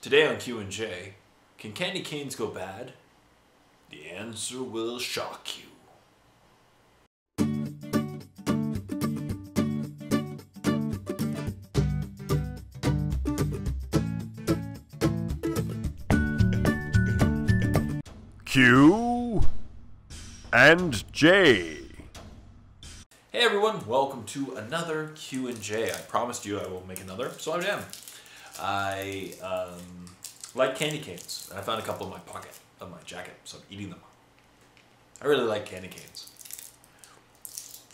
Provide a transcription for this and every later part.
Today on Q&J, can candy canes go bad? The answer will shock you. Q and J. Hey everyone, welcome to another Q&J. I promised you I will make another, so I am. I like candy canes, and I found a couple in my pocket of my jacket, so I'm eating them. I really like candy canes.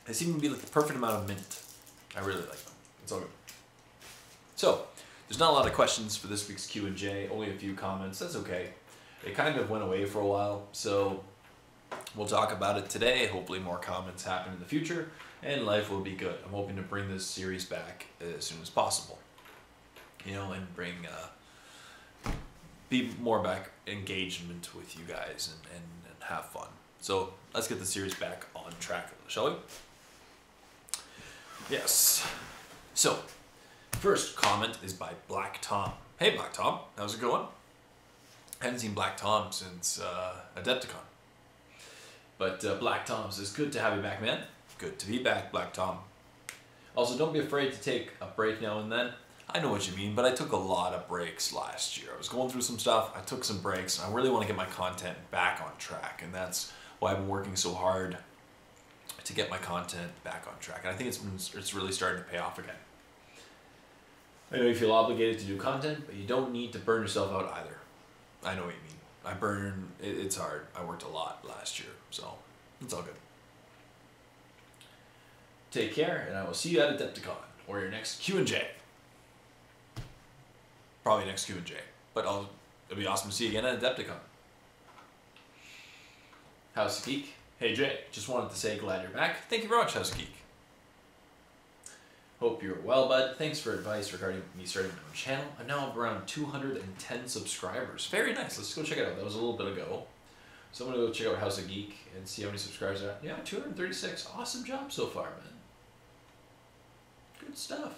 They seem to be like the perfect amount of mint. I really like them. It's all good. So, there's not a lot of questions for this week's Q&J, only a few comments. That's okay. It kind of went away for a while, so we'll talk about it today. Hopefully more comments happen in the future, and life will be good. I'm hoping to bring this series back as soon as possible. You know, and bring, be more back engagement with you guys and have fun. So let's get the series back on track, shall we? Yes. So, first comment is by Black Tom. Hey Black Tom, how's it going? I haven't seen Black Tom since Adepticon. But Black Tom says, good to have you back, man. Good to be back, Black Tom. Also, don't be afraid to take a break now and then. I know what you mean, but I took a lot of breaks last year. I was going through some stuff, I took some breaks, and I really want to get my content back on track, and that's why I've been working so hard to get my content back on track. And I think it's really starting to pay off again. I know you feel obligated to do content, but you don't need to burn yourself out either. I know what you mean. It's hard. I worked a lot last year, so it's all good. Take care, and I will see you at Adepticon, or your next Q&J. Probably next Q&J, but it'll be awesome to see you again at Adepticon. House of Geek. Hey Jay, just wanted to say glad you're back. Thank you very much, House of Geek. Hope you're well, bud. Thanks for advice regarding me starting my own channel. I'm now around 210 subscribers. Very nice. Let's go check it out. That was a little bit ago. So I'm going to go check out House of Geek and see how many subscribers are. Yeah, 236. Awesome job so far, man. Good stuff.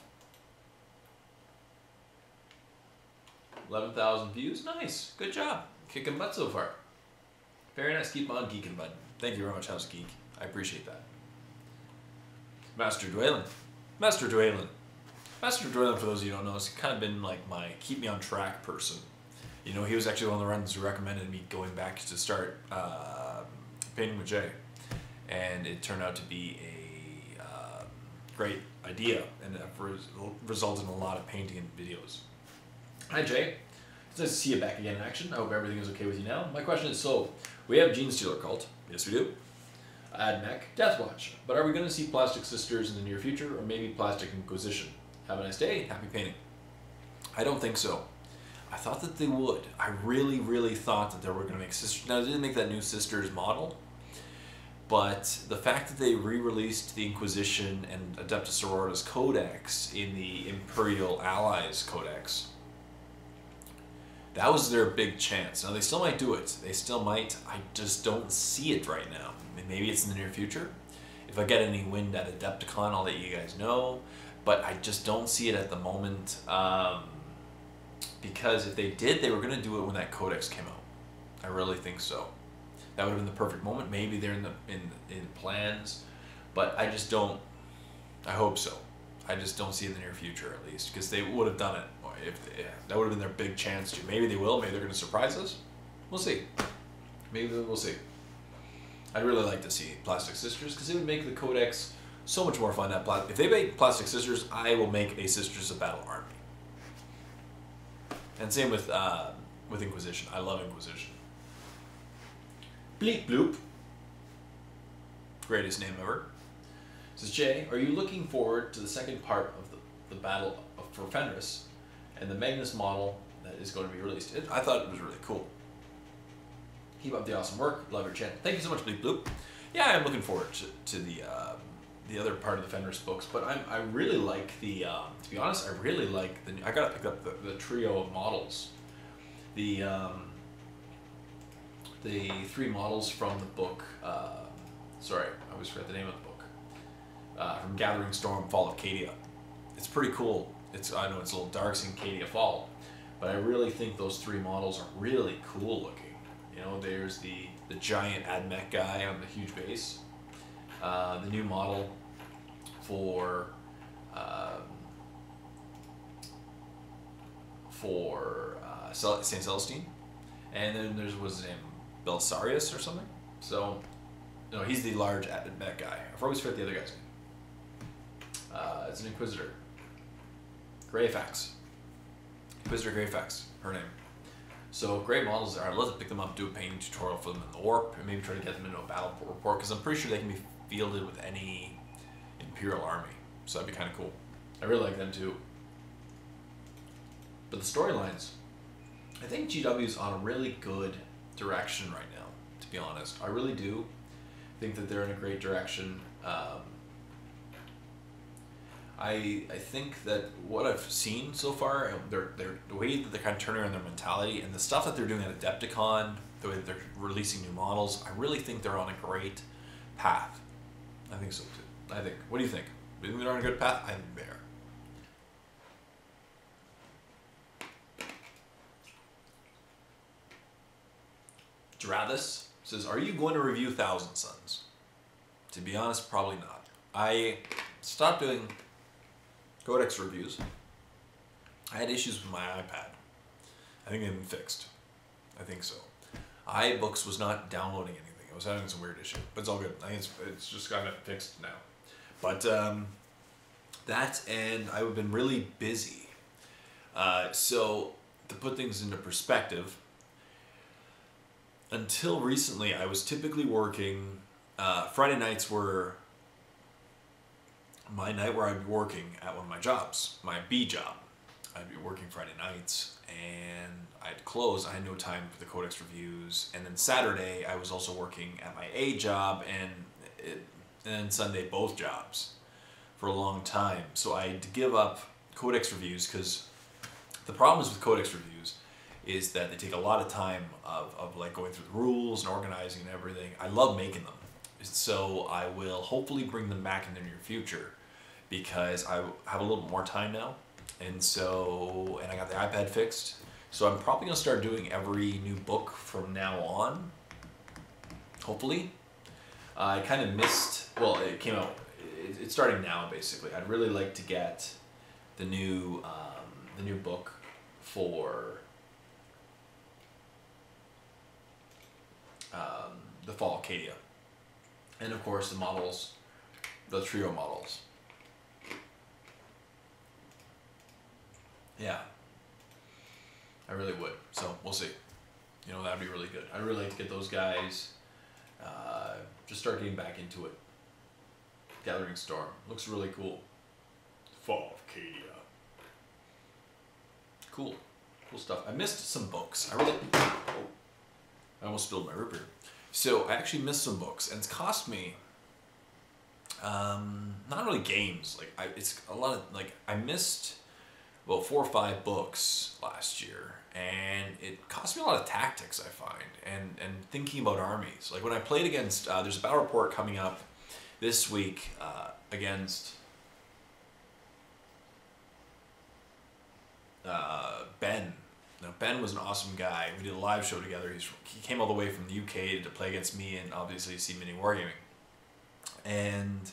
11,000 views. Nice. Good job. Kicking butt so far. Very nice. Keep on geeking, bud. Thank you very much, House of Geek. I appreciate that. Master Dwaylen. Master Dwaylen. Master Dwaylen, for those of you who don't know, has kind of been like my keep me on track person. You know, he was actually one of the ones who recommended me going back to start painting with Jay. And it turned out to be a great idea, and it resulted in a lot of painting and videos. Hi Jay, it's nice to see you back again in action. I hope everything is okay with you now. My question is, so, we have Genestealer Cult. Yes we do. AdMech, Deathwatch. But are we going to see Plastic Sisters in the near future, or maybe Plastic Inquisition? Have a nice day, happy painting. I don't think so. I thought that they would. I really, really thought that they were going to make Sisters. Now, they didn't make that new Sisters model, but the fact that they re-released the Inquisition and Adeptus Sororitas Codex in the Imperial Allies Codex, that was their big chance. Now, they still might do it. They still might. I just don't see it right now. Maybe it's in the near future. If I get any wind at Adepticon, I'll let you guys know. But I just don't see it at the moment. Because if they did, they were going to do it when that Codex came out. I really think so. That would have been the perfect moment. Maybe they're in plans. But I just don't. I hope so. I just don't see it in the near future, at least. Because they would have done it. That would have been their big chance to. Maybe they will. Maybe they're going to surprise us. We'll see. Maybe we'll see. I'd really like to see Plastic Sisters because it would make the Codex so much more fun. If they make Plastic Sisters, I will make a Sisters of Battle army. And same with Inquisition. I love Inquisition. Bleep Bloop. Greatest name ever. Says Jay, are you looking forward to the second part of the battle for Fenris and the Magnus model that is going to be released? I thought it was really cool. Keep up the awesome work. Love your channel. Thank you so much, Bleep Bloop. Yeah, I'm looking forward to the other part of the Fenris books, but I really like the. To be honest, I really like the. I gotta pick up the trio of models. The 3 models from the book. Sorry, I always forget the name of the book. From Gathering Storm, Fall of Cadia. It's pretty cool. I know it's a little dark, seeing Cadia fall, But I really think those three models are really cool looking. You know, there's the giant AdMech guy on the huge base. The new model for Saint Celestine, and then there's what's his name, Belisarius or something. So, no, he's the large AdMech guy. I always forget the other guy's name. It's an Inquisitor. Greyfax. Inquisitor Greyfax, her name. So great models there. I'd love to pick them up, do a painting tutorial for them in the warp, and maybe try to get them into a battle report, because I'm pretty sure they can be fielded with any Imperial army. So that'd be kind of cool. I really like them too. But the storylines, I think GW's on a really good direction right now, to be honest. I really do think that they're in a great direction. I think that what I've seen so far, they're the way that they're kind of turning around their mentality and the stuff that they're doing at Adepticon, the way that they're releasing new models, I really think they're on a great path. I think so too. I think. What do you think? Do you think they're on a good path? I think they are. Drathis says, "Are you going to review Thousand Sons?" To be honest, probably not. I stopped doing Codex reviews. I had issues with my iPad. I think they've been fixed. I think so. iBooks was not downloading anything. I was having some weird issue, but it's all good. I think it's just gotten fixed now. But that, and I've been really busy. So to put things into perspective, until recently, I was typically working. Friday nights were my night where I'd be working at one of my jobs, my B job. I'd be working Friday nights, and I'd close. I had no time for the Codex reviews. And then Saturday, I was also working at my A job, and then Sunday, both jobs for a long time. So I had to give up Codex reviews, because the problem is with Codex reviews is that they take a lot of time of like going through the rules and organizing and everything. I love making them. So I will hopefully bring them back in the near future, because I have a little bit more time now. And so, and I got the iPad fixed. So I'm probably gonna start doing every new book from now on, hopefully. I kind of missed, well, it came out, it's starting now basically. I'd really like to get the new book for the Fall Arcadia. And of course the models, the trio models. Yeah, I really would. So we'll see. You know, that'd be really good. I'd really like to get those guys, just start getting back into it. Gathering Storm looks really cool. Fall of Cadia. Cool, cool stuff. I missed some books. I almost spilled my root beer. So I actually missed some books, and it's cost me. Not really games. Like it's a lot of like I missed. Well, 4 or 5 books last year, and it cost me a lot of tactics, I find, and thinking about armies. Like when I played against, there's a battle report coming up this week against Ben. Now Ben was an awesome guy. We did a live show together. He came all the way from the UK to play against me, and obviously see Mini Wargaming. And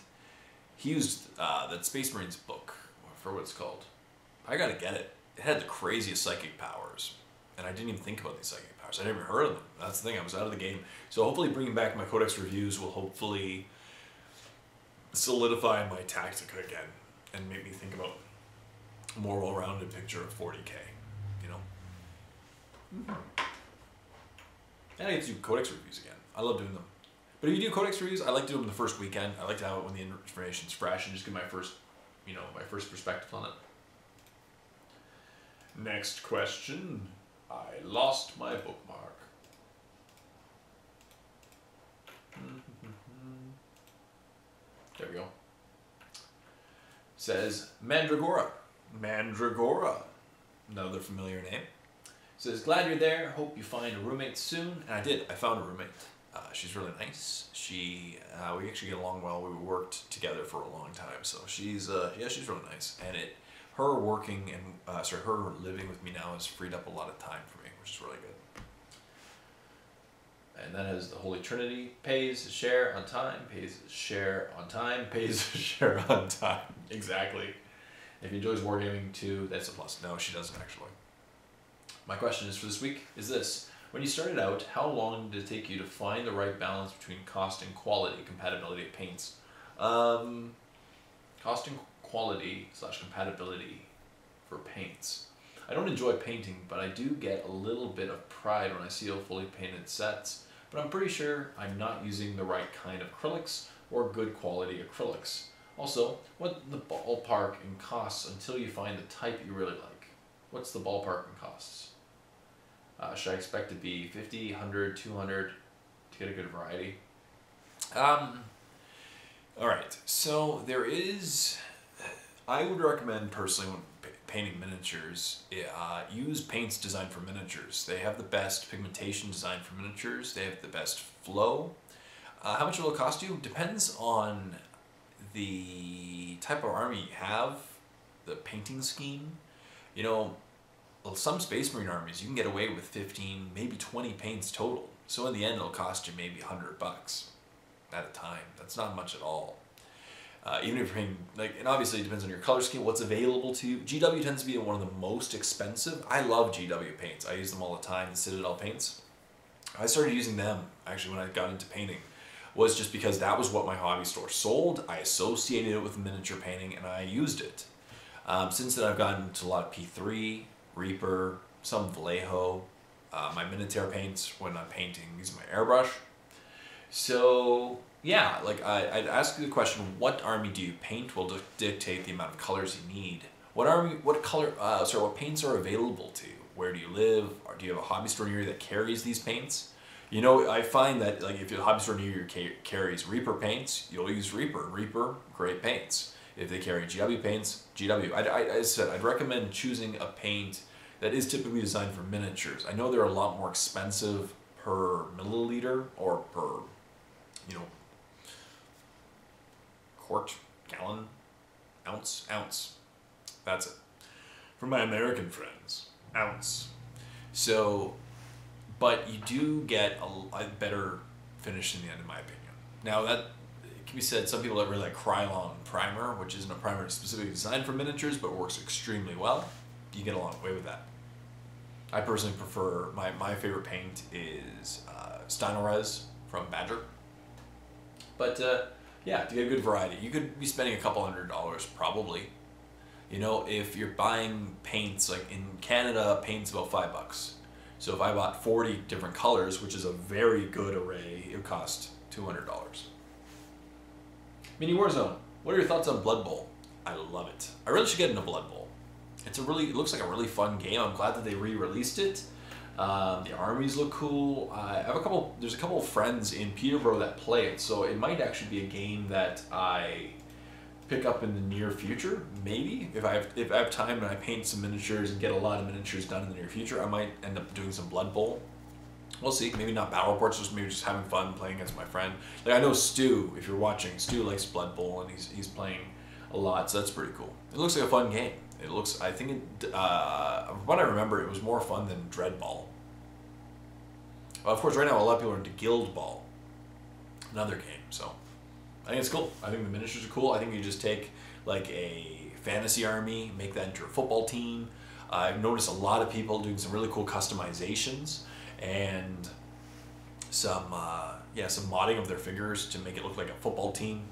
he used that Space Marines book, for what it's called. I gotta get it. It had the craziest psychic powers, and I didn't even think about these psychic powers. I never heard of them. That's the thing. I was out of the game. So hopefully, bringing back my Codex reviews will hopefully solidify my tactic again, and make me think about a more well-rounded picture of 40k. You know. And I get to do Codex reviews again. I love doing them. But if you do Codex reviews, I like to do them the first weekend. I like to have it when the information's fresh and just get my first, my first perspective on it. Next question. I lost my bookmark. There we go. Says Mandragora. Mandragora. Another familiar name. Says, glad you're there. Hope you find a roommate soon. And I did. I found a roommate. She's really nice. We actually get along well. We worked together for a long time. So she's really nice. And her working and her living with me now has freed up a lot of time for me, which is really good. And that is the Holy Trinity: pays his share on time, pays his share on time, pays his share on time. Exactly. If he enjoys wargaming too, that's a plus. No, she doesn't actually. My question is for this week is this: when you started out, how long did it take you to find the right balance between cost and quality compatibility of paints? Cost and quality / compatibility for paints. I don't enjoy painting, but I do get a little bit of pride when I see fully painted sets. But I'm pretty sure I'm not using the right kind of acrylics or good quality acrylics. Also, what the ballpark in costs until you find the type you really like? What's the ballpark in costs? Should I expect to be 50, 100, 200 to get a good variety? Alright, so there is, I would recommend personally when painting miniatures, use paints designed for miniatures. They have the best pigmentation designed for miniatures. They have the best flow. How much will it cost you? Depends on the type of army you have, the painting scheme. You know, some Space Marine armies, you can get away with 15, maybe 20 paints total. So in the end, it'll cost you maybe $100 at a time. That's not much at all. Even if you're paying, and obviously it depends on your color scheme, what's available to you. GW tends to be one of the most expensive. I love GW paints. I use them all the time, the Citadel paints. I started using them, actually, when I got into painting, was just because that was what my hobby store sold. I associated it with miniature painting, and I used it. Since then, I've gotten into a lot of P3, Reaper, some Vallejo, my Minotaur paints when I'm painting using my airbrush. So yeah, I'd ask you the question: what army do you paint will dictate the amount of colors you need. What paints are available to you? Where do you live? Or do you have a hobby store near you that carries these paints? You know, I find that if your hobby store near you carries Reaper paints, you'll use Reaper. Reaper, great paints. If they carry GW paints, GW. As I said, I'd recommend choosing a paint that is typically designed for miniatures. I know they're a lot more expensive per milliliter or per, quart, gallon, ounce. That's it. For my American friends, ounce. So, but you do get a better finish in the end, in my opinion. Now that it can be said, some people that really like Krylon primer, which isn't a primer specifically designed for miniatures, but works extremely well. You get a long way with that. I personally prefer, my favorite paint is Stynylrez from Badger. But yeah, to get a good variety, you could be spending a couple $100 probably. You know, if you're buying paints, like in Canada, paint's about $5. So if I bought 40 different colors, which is a very good array, it would cost $200. Mini Warzone, what are your thoughts on Blood Bowl? I love it. I really should get into Blood Bowl. It looks like a really fun game. I'm glad that they re-released it. The armies look cool. There's a couple of friends in Peterborough that play it, so it might actually be a game that I pick up in the near future. Maybe if I have time and I paint some miniatures and get a lot of miniatures done in the near future, I might end up doing some Blood Bowl. We'll see. Maybe not battle reports, just maybe just having fun playing against my friend. Like I know Stu, if you're watching, Stu likes Blood Bowl and he's playing a lot, so that's pretty cool. It looks like a fun game. It looks, I think from what I remember, it was more fun than Dreadball. Well, of course, right now a lot of people are into Guild Ball, another game. So I think it's cool. I think the miniatures are cool. I think you just take like a fantasy army, make that into a football team. I've noticed a lot of people doing some really cool customizations and some modding of their figures to make it look like a football team.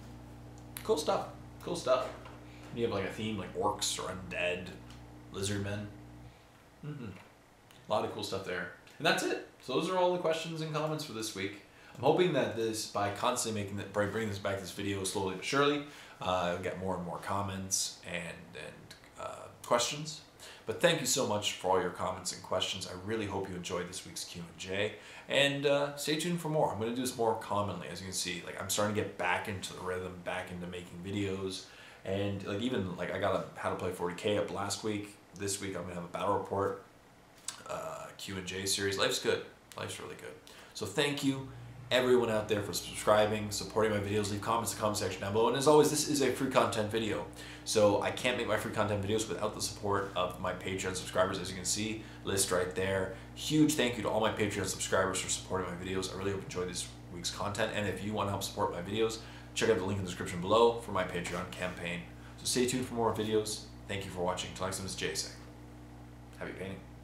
Cool stuff. Cool stuff. You have like a theme like orcs or undead, lizardmen. A lot of cool stuff there. And that's it. So those are all the questions and comments for this week. I'm hoping that by constantly bringing this back, this video slowly but surely, I'll get more and more comments and questions. But thank you so much for all your comments and questions. I really hope you enjoyed this week's Q&J. And stay tuned for more. I'm going to do this more commonly, as you can see. Like I'm starting to get back into the rhythm, back into making videos. And I got a How to Play 40K up last week. This week I'm going to have a battle report, Q&J series. Life's good. Life's really good. So thank you, everyone out there for subscribing, supporting my videos. Leave comments in the comment section down below. And as always, this is a free content video. So I can't make my free content videos without the support of my Patreon subscribers. As you can see, list right there. Huge thank you to all my Patreon subscribers for supporting my videos. I really hope you enjoyed this week's content. And if you want to help support my videos, check out the link in the description below for my Patreon campaign. So stay tuned for more videos. Thank you for watching. Till next time, it's Jay saying, happy painting.